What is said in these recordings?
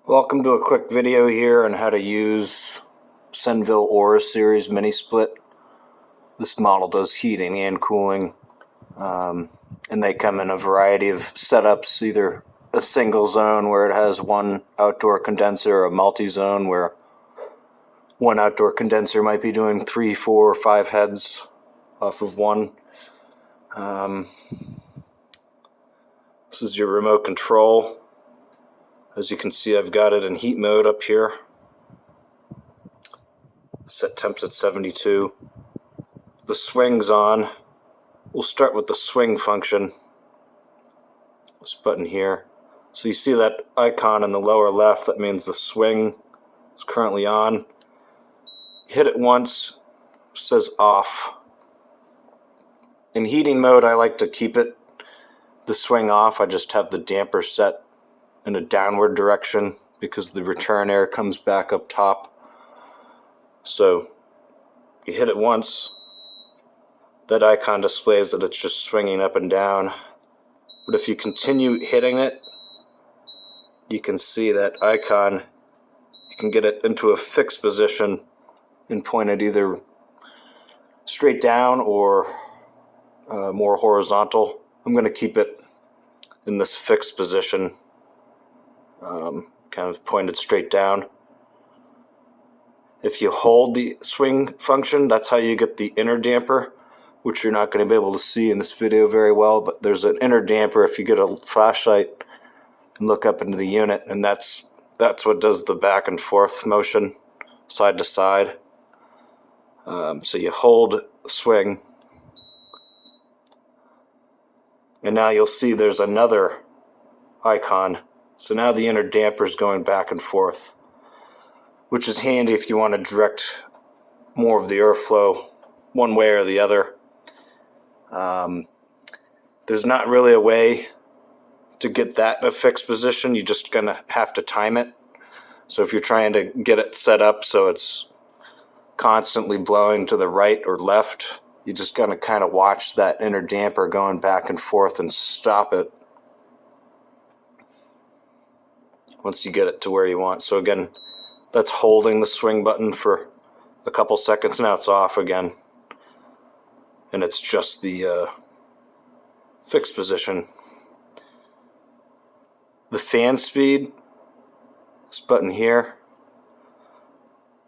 Welcome to a quick video here on how to use Senville AURA series mini split. This model does heating and cooling, and they come in a variety of setups, either a single zone where it has one outdoor condenser, or a multi-zone where one outdoor condenser might be doing 3, 4, or 5 heads off of one. This is your remote control. As you can see, I've got it in heat mode up here. Set temps at 72. The swing's on. We'll start with the swing function. This button here. So you see that icon in the lower left, that means the swing is currently on. Hit it once, it says off. In heating mode, I like to keep the swing off. I just have the damper set in a downward direction because the return air comes back up top. So you hit it once, that icon displays that it's just swinging up and down. But if you continue hitting it, you can see that icon, you can get it into a fixed position and point it either straight down or more horizontal. I'm going to keep it in this fixed position, kind of pointed straight down. If you hold the swing function, that's how you get the inner damper, which you're not going to be able to see in this video very well, but there's an inner damper if you get a flashlight and look up into the unit, and that's what does the back and forth motion, side to side. So you hold swing, and now you'll see there's another icon. So now the inner damper is going back and forth, which is handy if you want to direct more of the airflow one way or the other. There's not really a way to get that in a fixed position. You're just going to have to time it. So if you're trying to get it set up so it's constantly blowing to the right or left, you just got to kind of watch that inner damper going back and forth and stop it once you get it to where you want. So again, that's holding the swing button for a couple seconds. Now it's off again, and it's just the fixed position. The fan speed, this button here,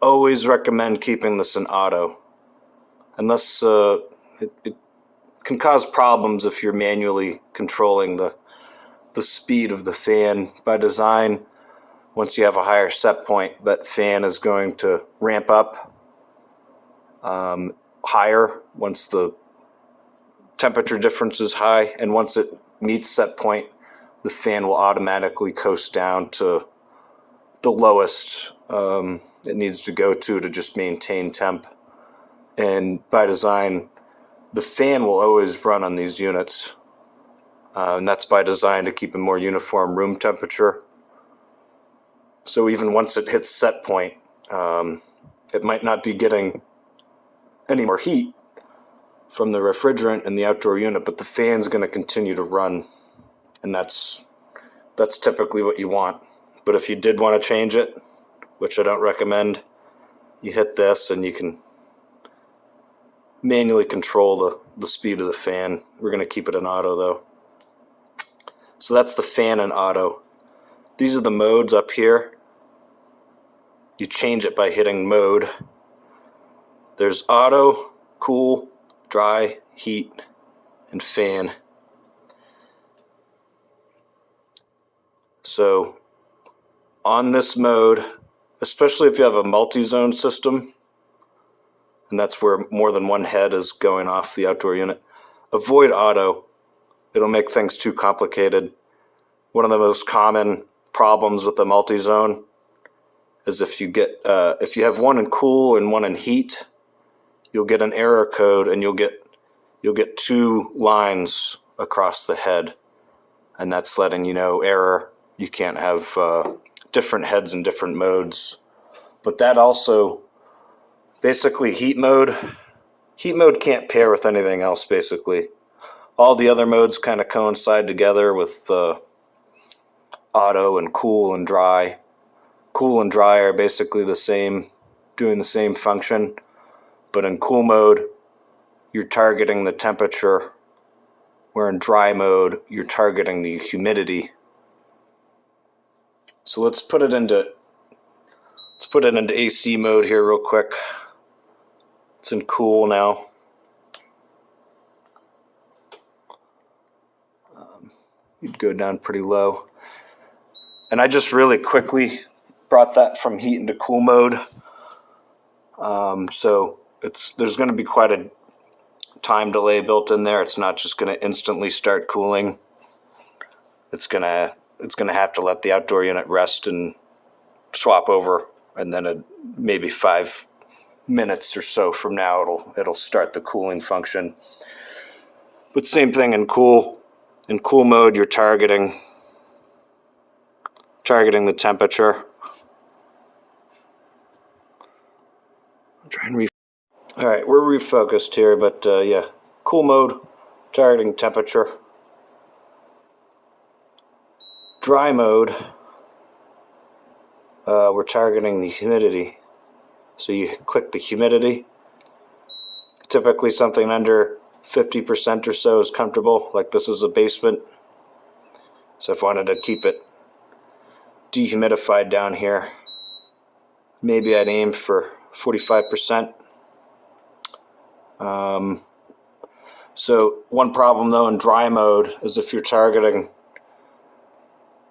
always recommend keeping this in auto, unless it can cause problems if you're manually controlling the speed of the fan. By design, once you have a higher set point, that fan is going to ramp up higher once the temperature difference is high, and once it meets set point, the fan will automatically coast down to the lowest it needs to go to just maintain temp. And by design, the fan will always run on these units, and that's by design to keep a more uniform room temperature. So even once it hits set point, it might not be getting any more heat from the refrigerant in the outdoor unit, but the fan's going to continue to run, and that's typically what you want. But if you did want to change it, which I don't recommend, you hit this and you can manually control the speed of the fan. We're going to keep it in auto though. So that's the fan in auto. These are the modes up here. You change it by hitting mode. There's auto, cool, dry, heat, and fan. So on this mode, especially if you have a multi-zone system, and that's where more than one head is going off the outdoor unit, avoid auto. It'll make things too complicated. One of the most common problems with the multi-zone is if you have one in cool and one in heat, you'll get an error code, and you'll get 2 lines across the head, and that's letting you know error. You can't have different heads in different modes. But that also, basically heat mode can't pair with anything else basically. All the other modes kind of coincide together with auto and cool and dry. cool and dry are basically the same, doing the same function, but in cool mode, you're targeting the temperature, where in dry mode, you're targeting the humidity. So let's put it into AC mode here real quick. It's in cool now. You'd go down pretty low. And I just really quickly brought that from heat into cool mode. So there's going to be quite a time delay built in there. It's not just going to instantly start cooling. It's going to have to let the outdoor unit rest and swap over, and then maybe 5 minutes or so from now it'll start the cooling function. But same thing in cool mode, you're targeting the temperature. All right, we're refocused here, but yeah, cool mode, targeting temperature. Dry mode, we're targeting the humidity. So you click the humidity. Typically something under 50% or so is comfortable, like this is a basement. So if I wanted to keep it dehumidified down here, maybe I'd aim for 45%. So one problem though in dry mode is if you're targeting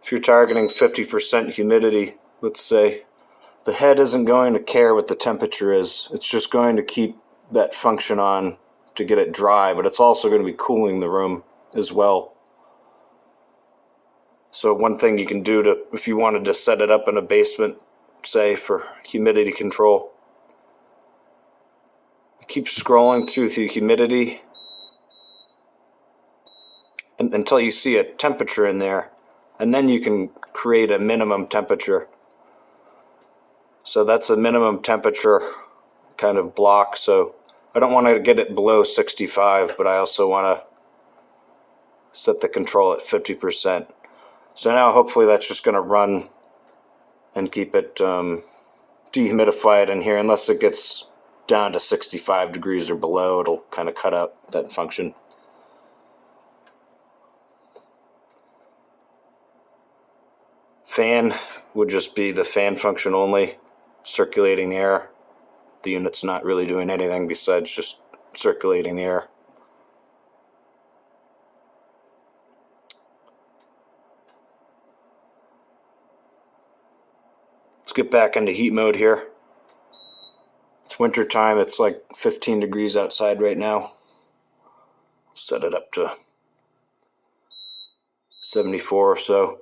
50% humidity, let's say, the head isn't going to care what the temperature is. It's just going to keep that function on to get it dry, but it's also going to be cooling the room as well. So one thing you can do if you wanted to set it up in a basement, say for humidity control, keep scrolling through the humidity until you see a temperature in there, and then you can create a minimum temperature. So that's a minimum temperature kind of block. So I don't want to get it below 65, but I also want to set the control at 50%. So now hopefully that's just going to run and keep it dehumidified in here. Unless it gets down to 65 degrees or below, it'll kind of cut out that function. Fan would just be the fan function only, circulating air. The unit's not really doing anything besides just circulating air. Let's get back into heat mode here. It's winter time. It's like 15 degrees outside right now. Set it up to 74 or so.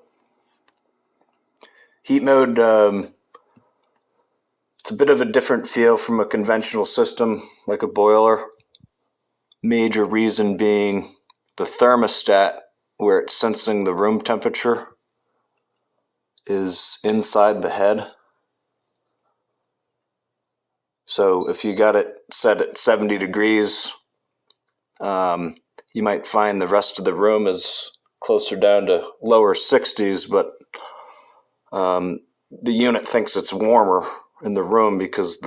Heat mode, it's a bit of a different feel from a conventional system like a boiler. Major reason being the thermostat, where it's sensing the room temperature, is inside the head. So if you got it set at 70 degrees, you might find the rest of the room is closer down to lower 60s, but the unit thinks it's warmer in the room because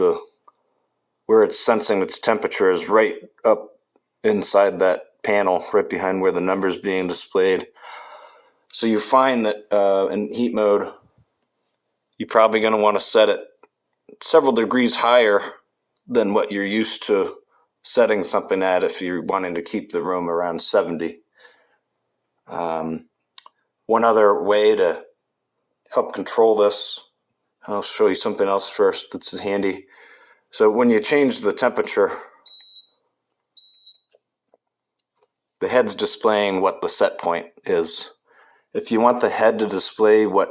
where it's sensing its temperature is right up inside that panel, right behind where the number's being displayed. So you find that in heat mode, you're probably going to want to set it several degrees higher than what you're used to setting something at if you're wanting to keep the room around 70. One other way to help control this, I'll show you something else first that's handy. So when you change the temperature, the head's displaying what the set point is. If you want the head to display what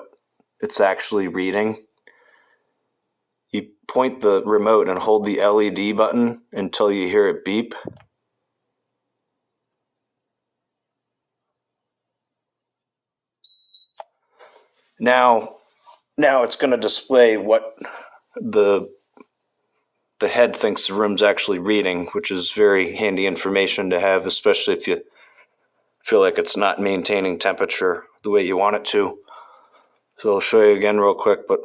it's actually reading, you point the remote and hold the LED button until you hear it beep. Now it's going to display what the head thinks the room's actually reading, which is very handy information to have, especially if you feel like it's not maintaining temperature the way you want it to. So I'll show you again real quick, but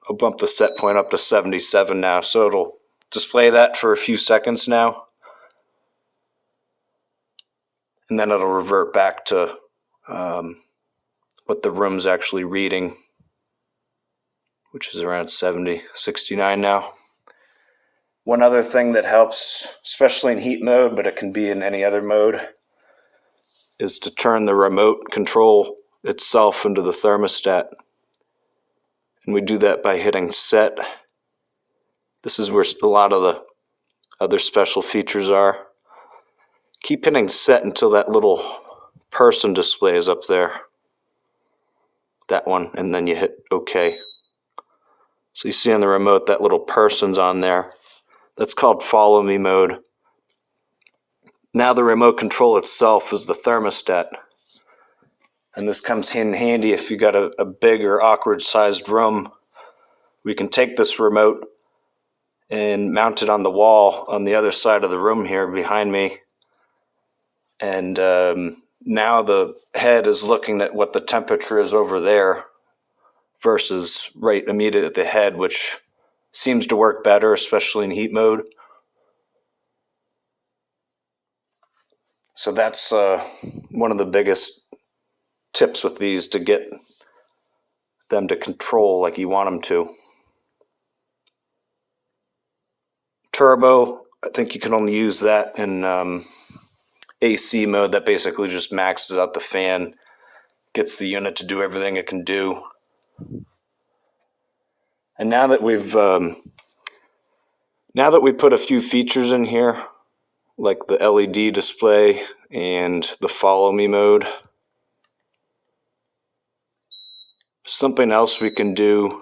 I'll bump the set point up to 77 now, so it'll display that for a few seconds now. And then it'll revert back to what the room's actually reading, which is around 70, 69 now. One other thing that helps, especially in heat mode, but it can be in any other mode, is to turn the remote control itself into the thermostat. And we do that by hitting set. This is where a lot of the other special features are. Keep hitting set until that little person display is up there. That one, and then you hit OK. So you see on the remote that little person's on there. That's called follow me mode. Now the remote control itself is the thermostat. And this comes in handy if you got a big or awkward sized room. We can take this remote and mount it on the wall on the other side of the room here behind me. And now the head is looking at what the temperature is over there versus right immediate at the head, which seems to work better, especially in heat mode. So that's one of the biggest tips with these, to get them to control like you want them to. Turbo, I think you can only use that in AC mode. That basically just maxes out the fan, gets the unit to do everything it can do. And now that we put a few features in here, like the LED display and the follow me mode, something else we can do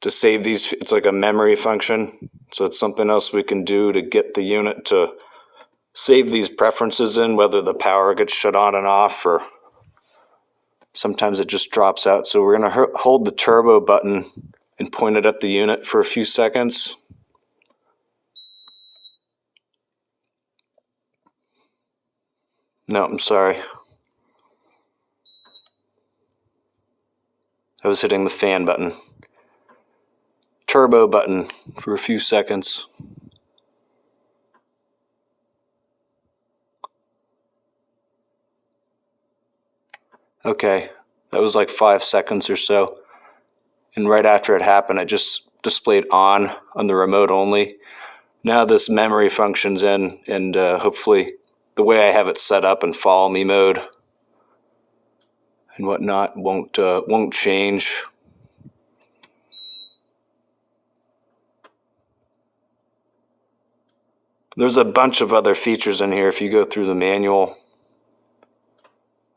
to save these, it's like a memory function. So it's something else we can do to get the unit to save these preferences in, whether the power gets shut on and off, or sometimes it just drops out. So we're going to hold the turbo button and point it at the unit for a few seconds. No, I'm sorry. I was hitting the fan button. Turbo button for a few seconds. Okay, that was like 5 seconds or so. And right after it happened, it just displayed on the remote only. Now this memory functions in, and hopefully the way I have it set up in follow me mode and whatnot won't change. There's a bunch of other features in here if you go through the manual,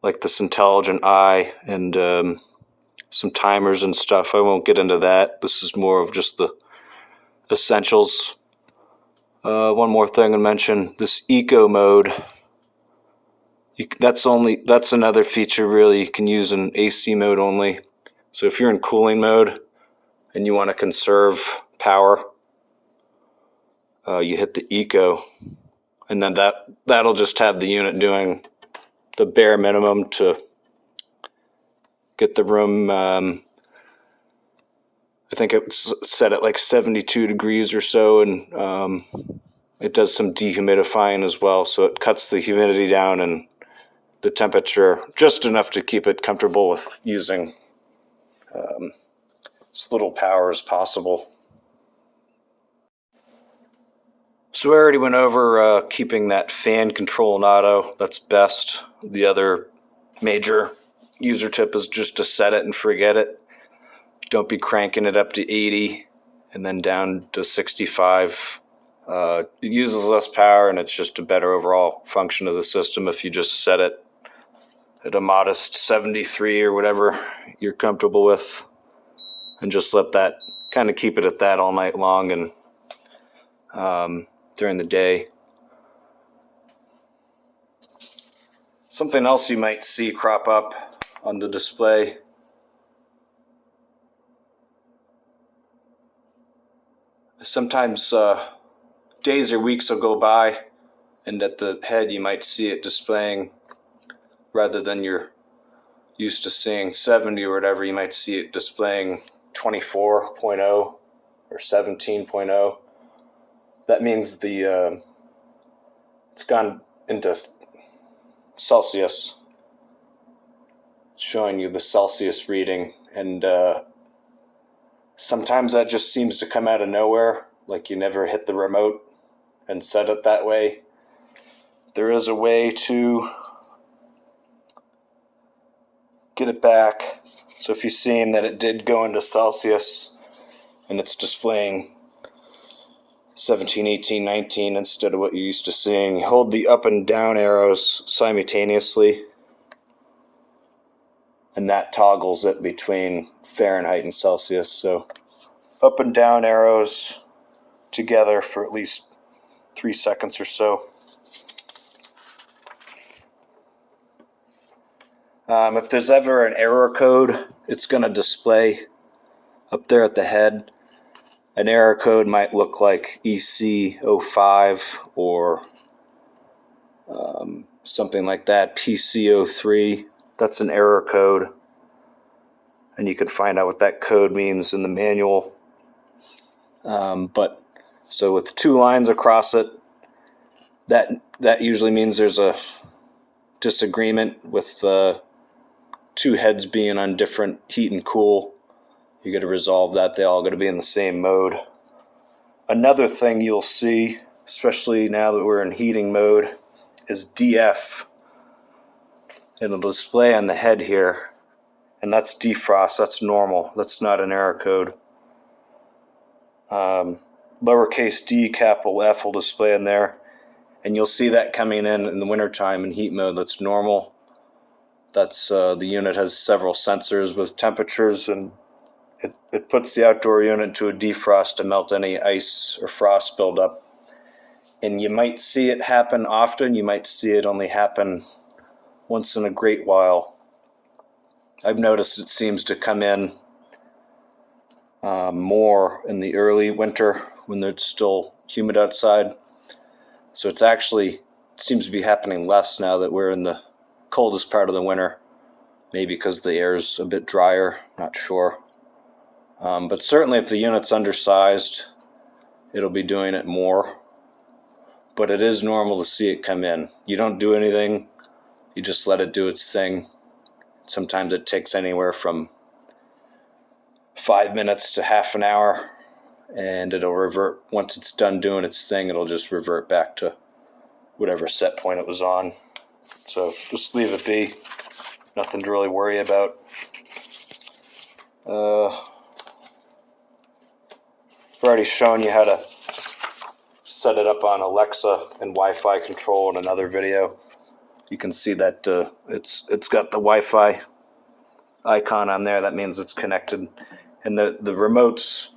like this intelligent eye and some timers and stuff. I won't get into that. This is more of just the essentials. One more thing to mention, this eco mode. That's another feature really you can use in AC mode only. So if you're in cooling mode and you want to conserve power, you hit the eco, and then that'll just have the unit doing the bare minimum to get the room, I think it's set at like 72 degrees or so, and it does some dehumidifying as well, so it cuts the humidity down and the temperature just enough to keep it comfortable with using as little power as possible. So I already went over keeping that fan control in auto. That's best. The other major user tip is just to set it and forget it. Don't be cranking it up to 80 and then down to 65. It uses less power, and it's just a better overall function of the system if you just set it at a modest 73 or whatever you're comfortable with, and just let that kind of keep it at that all night long and during the day. Something else you might see crop up on the display sometimes days or weeks will go by, and at the head you might see it displaying, rather than you're used to seeing 70 or whatever, you might see it displaying 24.0 or 17.0. That means it's gone into Celsius, showing you the Celsius reading, and sometimes that just seems to come out of nowhere, like you never hit the remote and set it that way. There is a way to get it back. So if you're seeing that it did go into Celsius and it's displaying 17, 18, 19 instead of what you're used to seeing, you hold the up and down arrows simultaneously, and that toggles it between Fahrenheit and Celsius. So up and down arrows together for at least 3 seconds or so. If there's ever an error code, it's going to display up there at the head. An error code might look like EC05 or something like that, PC03. That's an error code, and you can find out what that code means in the manual. But so with 2 lines across it, that usually means there's a disagreement with 2 heads being on different heat and cool. You got to resolve that. They all got to be in the same mode. Another thing you'll see, especially now that we're in heating mode, is DF. It'll display on the head here, and that's defrost. That's normal. That's not an error code. Lowercase d, capital F will display in there, and you'll see that coming in the wintertime in heat mode. That's normal. That's the unit has several sensors with temperatures, and it puts the outdoor unit to a defrost to melt any ice or frost buildup. And you might see it happen often. You might see it only happen once in a great while. I've noticed it seems to come in more in the early winter when it's still humid outside. So it seems to be happening less now that we're in the coldest part of the winter. Maybe because the air's a bit drier, not sure. But certainly if the unit's undersized, it'll be doing it more. But it is normal to see it come in. You don't do anything, you just let it do its thing. Sometimes it takes anywhere from 5 minutes to half an hour, and it'll revert. Once it's done doing its thing, it'll just revert back to whatever set point it was on. So just leave it be. Nothing to really worry about. I've already shown you how to set it up on Alexa and Wi-Fi control in another video. You can see that it's got the Wi-Fi icon on there. That means it's connected. And the remote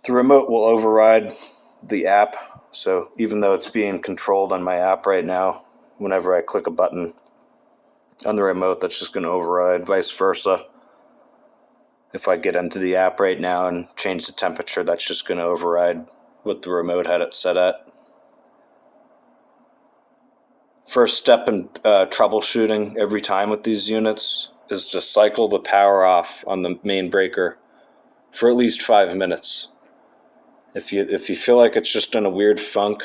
will override the app. So even though it's being controlled on my app right now, whenever I click a button on the remote, that's just going to override, vice versa. If I get into the app right now and change the temperature, that's just going to override what the remote had it set at. First step in troubleshooting every time with these units is to cycle the power off on the main breaker for at least 5 minutes. If you feel like it's just in a weird funk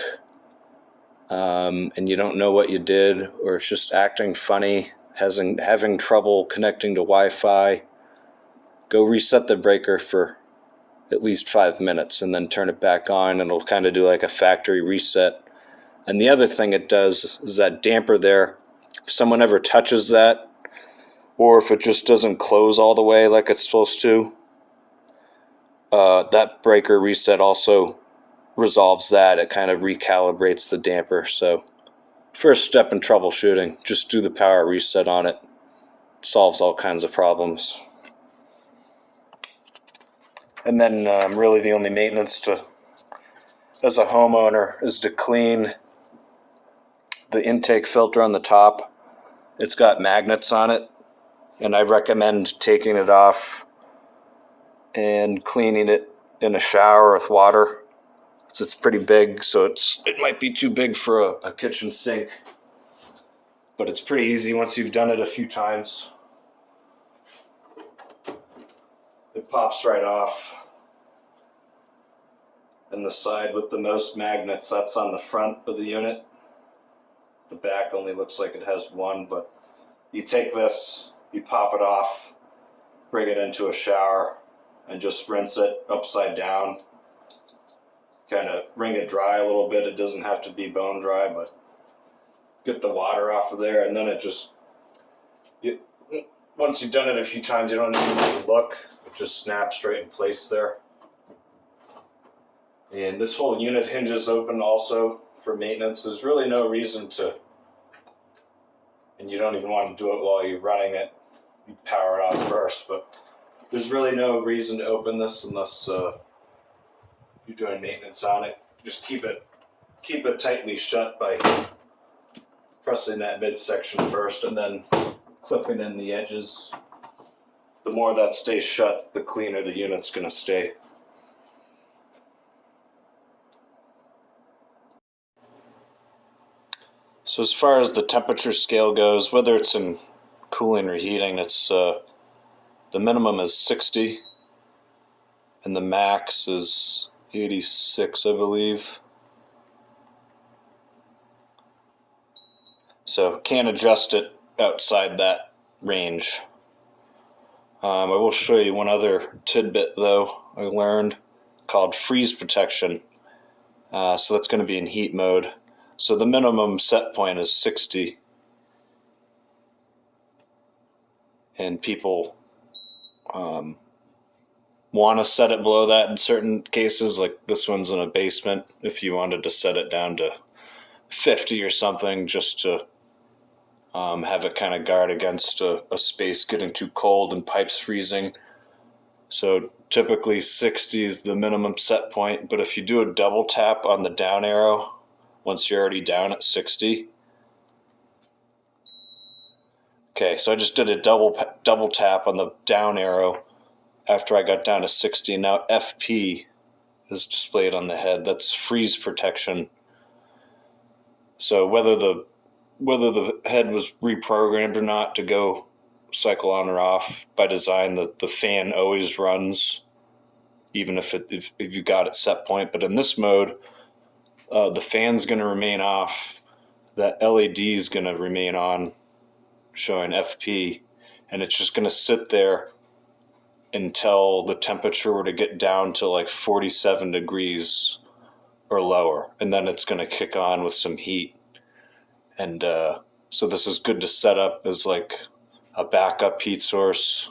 and you don't know what you did, or it's just acting funny, having trouble connecting to Wi-Fi, go reset the breaker for at least 5 minutes and then turn it back on, and it'll kind of do like a factory reset. And the other thing it does is that damper there, if someone ever touches that, or if it just doesn't close all the way like it's supposed to, that breaker reset also resolves that. It kind of recalibrates the damper. So first step in troubleshooting, just do the power reset on it. Solves all kinds of problems. And then really the only maintenance as a homeowner is to clean the intake filter on the top. It's got magnets on it, and I recommend taking it off and cleaning it in a shower with water. It's pretty big, so it might be too big for a kitchen sink, but it's pretty easy once you've done it a few times. it pops right off. And the side with the most magnets, that's on the front of the unit. The back only looks like it has one, but you take this, you pop it off, bring it into a shower, and just rinse it upside down. Kind of wring it dry a little bit. It doesn't have to be bone dry, but get the water off of there, and then it just, once you've done it a few times, you don't even need to look. It just snaps right in place there. And this whole unit hinges open also for maintenance. There's really no reason to, and you don't even want to do it while you're running it. You power it off first, but there's really no reason to open this unless you're doing maintenance on it. Just keep it tightly shut by pressing that midsection first and then clipping in the edges. The more that stays shut, the cleaner the unit's going to stay. So as far as the temperature scale goes, whether it's in cooling or heating, it's the minimum is 60 and the max is 86, I believe. So can't adjust it outside that range. I will show you one other tidbit though I learned called freeze protection. So that's going to be in heat mode. So the minimum set point is 60. And people want to set it below that in certain cases, like this one's in a basement. If you wanted to set it down to 50 or something, just to have it kind of guard against a space getting too cold and pipes freezing. So typically 60 is the minimum set point, but if you do a double tap on the down arrow, once you're already down at 60. Okay, so I just did a double tap on the down arrow after I got down to 60. Now FP is displayed on the head. That's freeze protection. So whether the head was reprogrammed or not to go cycle on or off, by design the fan always runs, even if you got it set point. But in this mode, the fan's going to remain off. That LED is going to remain on, showing FP, and it's just going to sit there until the temperature were to get down to like 47 degrees or lower, and then it's going to kick on with some heat. And so this is good to set up as like a backup heat source,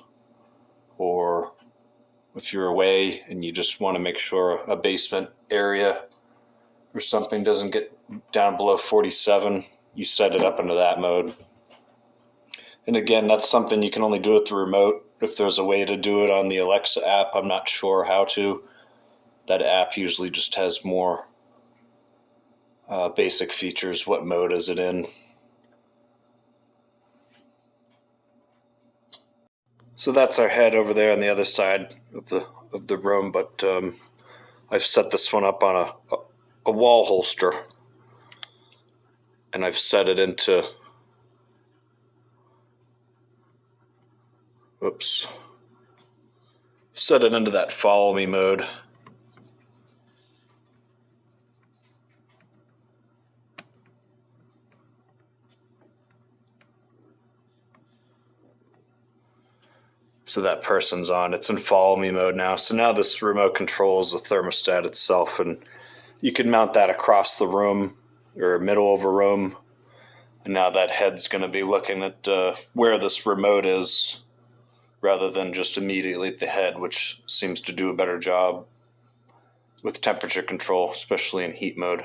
or if you're away and you just want to make sure a basement area or something doesn't get down below 47, you set it up into that mode. And again, that's something you can only do with the remote. If there's a way to do it on the Alexa app, I'm not sure how to. That app usually just has more basic features. What mode is it in? So that's our head over there on the other side of the room, but I've set this one up on a wall holster, and I've set it into that follow me mode. So that person's on. It's in follow me mode now. So now this remote controls the thermostat itself, and you can mount that across the room or middle of a room. And now that head's going to be looking at where this remote is, rather than just immediately at the head, which seems to do a better job with temperature control, especially in heat mode.